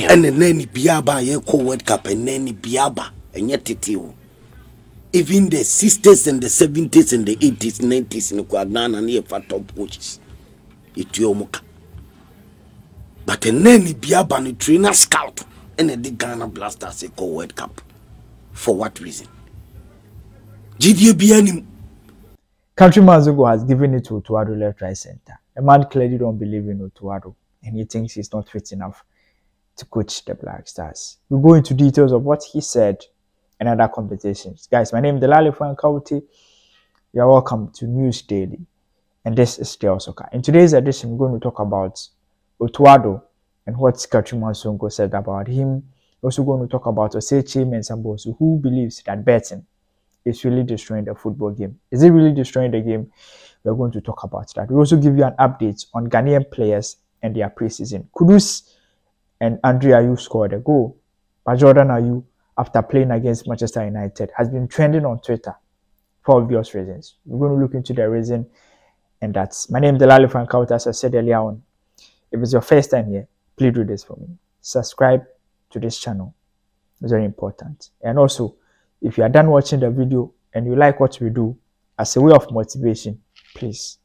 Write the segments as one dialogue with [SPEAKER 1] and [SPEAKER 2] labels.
[SPEAKER 1] And the nanny biaba ye ko World Cup and nanny biaba and yet titio. Even the 60s and the 70s and the 80s, 90s in Kwadana and the top coaches. Itiomuka. But a nanny biaba ni trainer scout and the Ghana Blasters a World Cup. For what reason? GDB
[SPEAKER 2] Countryman Zongo has given it to OTTO ADDO left, right, center. The man clearly don't believe in OTTO ADDO and he thinks he's not fit enough to coach the Black Stars. We'll go into details of what he said and other conversations. Guys, my name is Delali Frankauti. You're welcome to News Daily. And this is Del Soccer. In today's edition, we're going to talk about OTTO ADDO and what Countryman Zongo said about him. We're also going to talk about Osechi Mensah, who believes that betting is really destroying the football game. Is it really destroying the game? We're going to talk about that. We'll also give you an update on Ghanaian players and their preseason. KUDUS and Andre Ayew scored a goal. But Jordan Ayew, after playing against Manchester United, has been trending on Twitter for obvious reasons. We're going to look into the reason, and that's my name is Delali Frankauti. As I said earlier on, if it's your first time here, please do this for me. Subscribe to this channel. It's very important. And also, if you are done watching the video and you like what we do as a way of motivation, please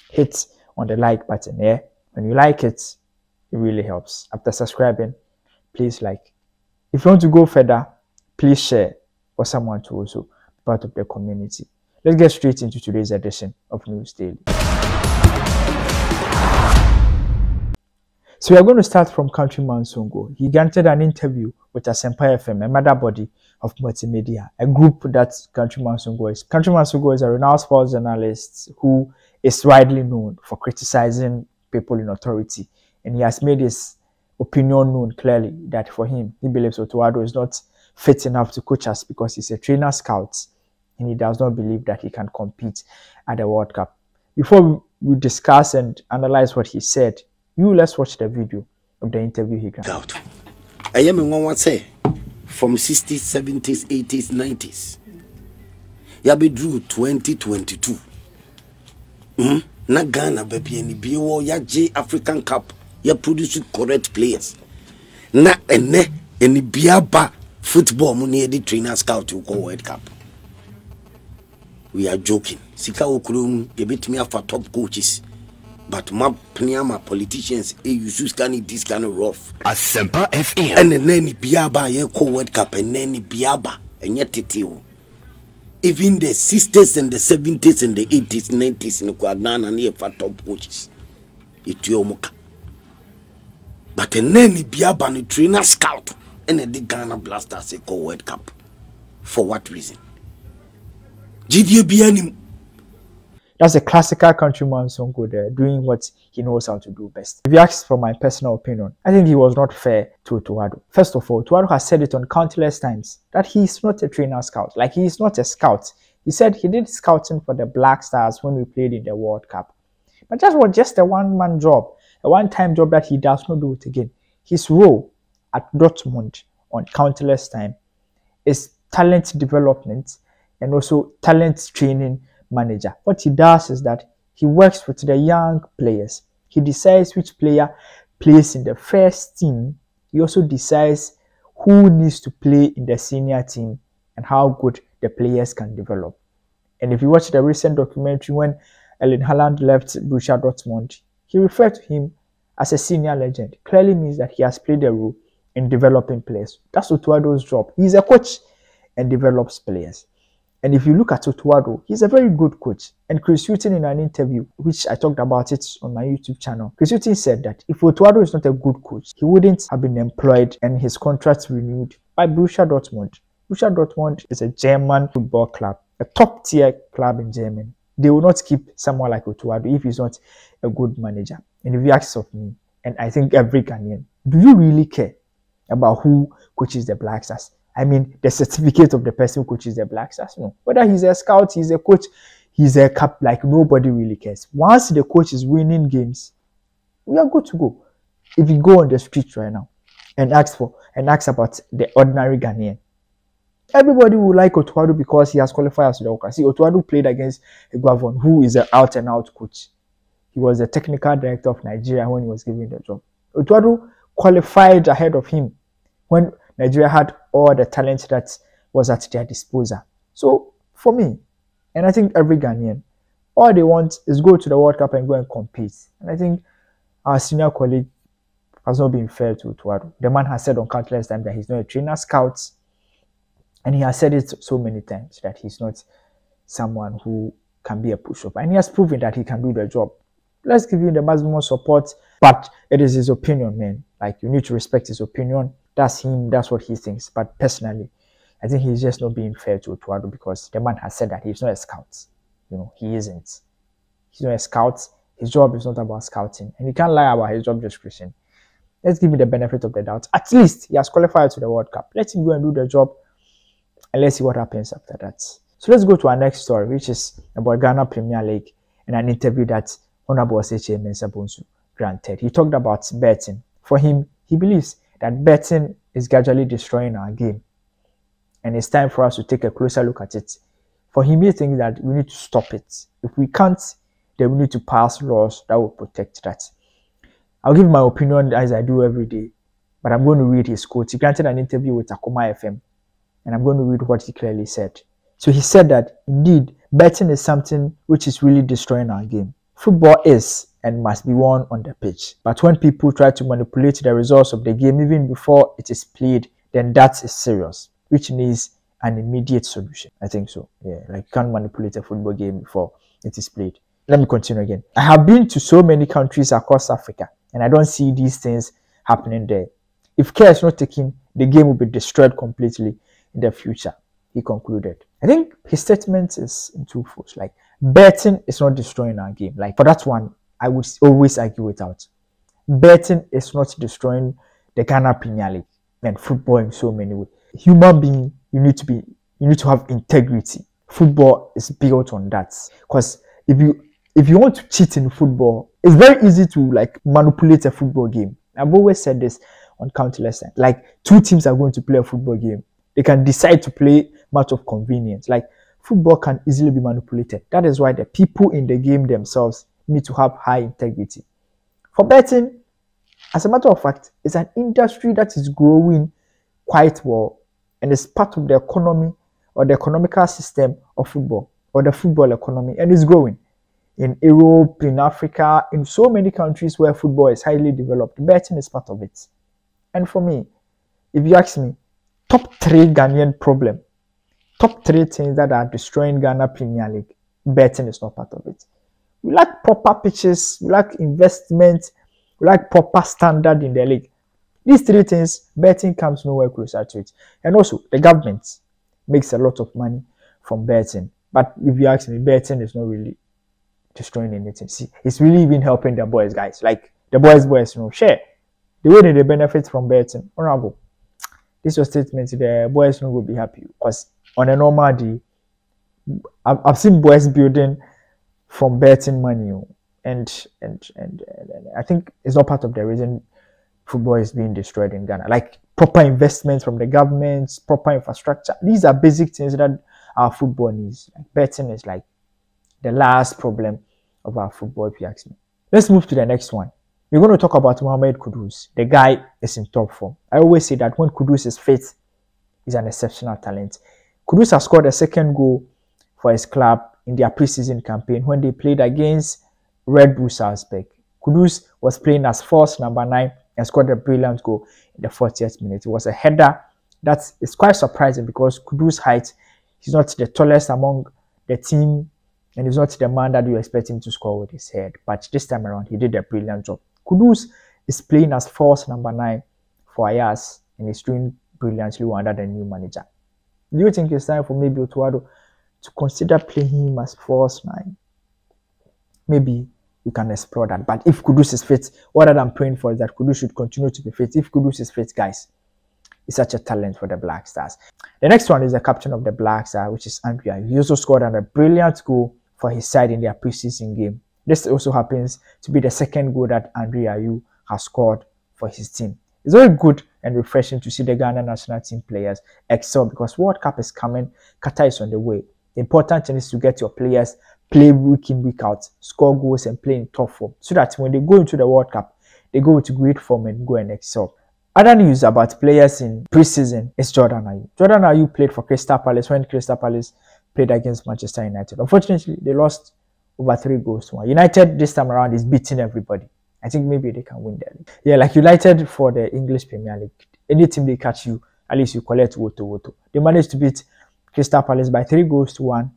[SPEAKER 2] hit on the like button here. When you like it, it really helps. After subscribing, please like. If you want to go further, please share for someone to also be part of the community. Let's get straight into today's edition of News Daily. So we are going to start from Countryman Zongo. He granted an interview with Asempa FM, a mother body of multimedia, a group that Countryman Zongo is. Countryman Zongo is a renowned sports journalist who is widely known for criticizing people in authority. And he has made his opinion known clearly that for him, he believes OTTO ADDO is not fit enough to coach us because he's a trainer scout and he does not believe that he can compete at the World Cup. Before we discuss and analyze what he said, let's watch the video of the interview he got.
[SPEAKER 1] I am in one say from 60s, 70s, 80s, 90s. Yabe drew 2022. Na Ghana baby and biwo ya J African Cup ya produce correct players. Na ene any biaba football money the trainer scout to go World Cup. We are joking. Sika okrum ye bit me for top coaches. But my politicians, you should scan this kind of rough. Asempa FM. And then any biaba ye ko World Cup and any biaba and yet titio. Even the 60s and the 70s and the 80s, 90s in Kwadana and the top coaches. Itiomuka. But and any biaba ni trainer scout and the Ghana Blasters a ko World Cup. For what reason? GDB.
[SPEAKER 2] That's a classical Countryman Zongo there, doing what he knows how to do best. If you ask for my personal opinion, I think he was not fair to OTTO ADDO. First of all, OTTO ADDO has said it on countless times that he is not a trainer scout. Like, he is not a scout. He said he did scouting for the Black Stars when we played in the World Cup. But that was just a one-man job, a one-time job that he does not do it again. His role at Dortmund on countless time is talent development and also talent training manager. What he does is that he works with the young players. He decides which player plays in the first team. He also decides who needs to play in the senior team and how good the players can develop. And if you watch the recent documentary when Erling Haaland left Borussia Dortmund, he referred to him as a senior legend. Clearly means that he has played a role in developing players. That's OTTO ADDO's job. He's a coach and develops players. And if you look at OTTO ADDO, he's a very good coach. And Chris Hughton, in an interview, which I talked about it on my YouTube channel, Chris Hughton said that if OTTO ADDO is not a good coach, he wouldn't have been employed and his contract renewed by Borussia Dortmund. Borussia Dortmund is a German football club, a top-tier club in Germany. They will not keep someone like OTTO ADDO if he's not a good manager. And if you ask of me, and I think every Ghanaian, do you really care about who coaches the Black Stars? I mean, the certificate of the person who coaches the Black Stars. No. Whether he's a scout, he's a coach, he's a cap, like nobody really cares. Once the coach is winning games, we are good to go. If you go on the street right now and ask about the ordinary Ghanaian, everybody will like OTTO ADDO because he has qualified as the World Cup. See, OTTO ADDO played against Iguavon, who is an out-and-out coach. He was the technical director of Nigeria when he was given the job. OTTO ADDO qualified ahead of him when Nigeria had all the talent that was at their disposal. So for me, and I think every Ghanaian, all they want is go to the World Cup and go and compete. And I think our senior colleague has not been fair to Addo. The man has said on countless times that he's not a trainer scout, and he has said it so many times that he's not someone who can be a pushover. And he has proven that he can do the job. Let's give him the maximum support, but it is his opinion, man. Like, you need to respect his opinion. That's him, that's what he thinks. But personally, I think he's just not being fair to Addo because the man has said that he's not a scout. You know, he isn't. He's not a scout. His job is not about scouting. And he can't lie about his job description. Let's give him the benefit of the doubt. At least he has qualified to the World Cup. Let him go and do the job, and let's see what happens after that. So let's go to our next story, which is about Ghana Premier League and an interview that Honorable Osei Mensah Bonsu granted. He talked about betting. For him, he believes that betting is gradually destroying our game, and it's time for us to take a closer look at it. For him, he thinks that we need to stop it. If we can't, then we need to pass laws that will protect that. I'll give my opinion as I do every day, but I'm going to read his quote. He granted an interview with Akoma FM, and I'm going to read what he clearly said. So he said that, indeed, betting is something which is really destroying our game. Football is and must be won on the pitch. But when people try to manipulate the results of the game even before it is played, then that is serious, which needs an immediate solution. I think so. Yeah, like you can't manipulate a football game before it is played. Let me continue again. I have been to so many countries across Africa, and I don't see these things happening there. If care is not taken, the game will be destroyed completely in the future, he concluded. I think his statement is in two folds. Like, betting is not destroying our game. Like, for that one, I would always argue it out. Betting is not destroying the Ghana Premier League and football in so many ways. Human being, you need to have integrity. Football is built on that. Because if you want to cheat in football, it's very easy to like manipulate a football game. I've always said this on countless times. Like, two teams are going to play a football game. They can decide to play match of convenience. Like, football can easily be manipulated. That is why the people in the game themselves need to have high integrity. For betting, as a matter of fact, it's an industry that is growing quite well, and it's part of the economy or the economical system of football or the football economy, and it's growing. In Europe, in Africa, in so many countries where football is highly developed, betting is part of it. And for me, if you ask me, top 3 Ghanaian problem, top 3 things that are destroying Ghana Premier League, betting is not part of it. We lack proper pitches, we lack investment, we lack proper standard in the league. These 3 things, betting comes nowhere closer to it. And also, the government makes a lot of money from betting. But if you ask me, betting is not really destroying anything. See, it's really even helping the boys, guys. Like, the boys, you know, share. The way that they benefit from betting, honorable. This was statement, the boys will be happy. Because on a normal day, I've seen boys building from betting money. And I think it's not part of the reason football is being destroyed in Ghana. Like, proper investments from the government, proper infrastructure. These are basic things that our football needs. Like, betting is like the last problem of our football, if you ask me. Let's move to the next one. We're going to talk about Mohamed Kudus. The guy is in top form. I always say that when Kudus is fit, he's an exceptional talent. Kudus has scored a second goal for his club in their preseason campaign when they played against Red Bull Salzburg. Kudus was playing as false number 9 and scored a brilliant goal in the 40th minute. It was a header that is quite surprising because Kudus' height, he's not the tallest among the team, and he's not the man that you expect him to score with his head. But this time around, he did a brilliant job. Kudus is playing as false number 9 for Ayas, and he's doing brilliantly under the new manager. Do you think it's time for maybe OTTO ADDO to consider playing him as false 9? Maybe we can explore that. But if Kudus is fit, what I'm praying for is that Kudus should continue to be fit. If Kudus is fit, guys, he's such a talent for the Black Stars. The next one is the captain of the Black Stars, which is Andre Ayew. He also scored a brilliant goal for his side in their preseason game. This also happens to be the second goal that Andre Ayew has scored for his team. It's very good and refreshing to see the Ghana national team players excel because World Cup is coming. Qatar is on the way. The important thing is to get your players play week in, week out, score goals and play in top form so that when they go into the World Cup, they go with great form and go and excel. Other news about players in preseason is Jordan Ayew. Jordan Ayew played for Crystal Palace when Crystal Palace played against Manchester United. Unfortunately, they lost over 3-1. United this time around is beating everybody. I think maybe they can win that. Yeah, like United for the English Premier League. Any team they catch you, at least you collect OTTO. They managed to beat Crystal Palace by 3-1.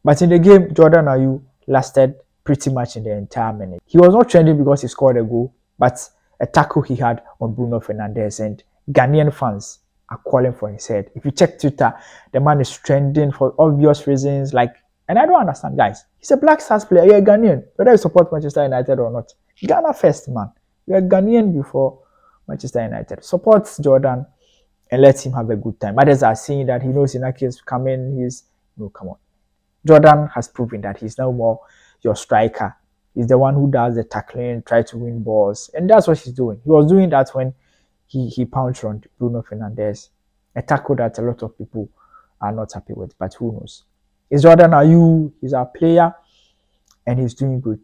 [SPEAKER 2] But in the game, Jordan Ayew lasted pretty much in the entire minute. He was not trending because he scored a goal, but a tackle he had on Bruno Fernandes, and Ghanaian fans are calling for his head. If you check Twitter, the man is trending for obvious reasons. Like, and I don't understand, guys. He's a Black Stars player. You're a Ghanaian. Whether you support Manchester United or not, Ghana first, man. You're a Ghanaian before Manchester United. Support Jordan and let him have a good time. Others are saying that he knows Inaki is coming. No, come on. Jordan has proven that he's no more your striker. He's the one who does the tackling, try to win balls. And that's what he's doing. He was doing that when he pounced on Bruno Fernandes. A tackle that a lot of people are not happy with. But who knows? It's Jordan Ayew. He's our player. And he's doing good.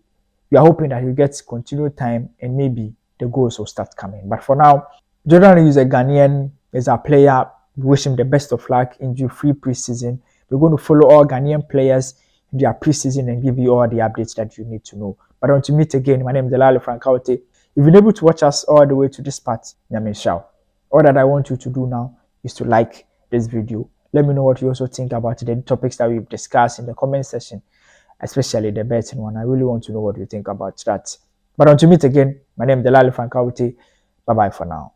[SPEAKER 2] We are hoping that he gets continued time and maybe the goals will start coming. But for now, Jordan Ayew is a Ghanaian. He's our player. We wish him the best of luck. Injury-free preseason. We're going to follow all Ghanaian players in their preseason and give you all the updates that you need to know. But until we meet again, my name is Delali Frankaute. If you've been able to watch us all the way to this part, all that I want you to do now is to like this video. Let me know what you also think about the topics that we've discussed in the comment section, especially the betting one. I really want to know what you think about that. But until we meet again, my name is Delali Frankaute. Bye-bye for now.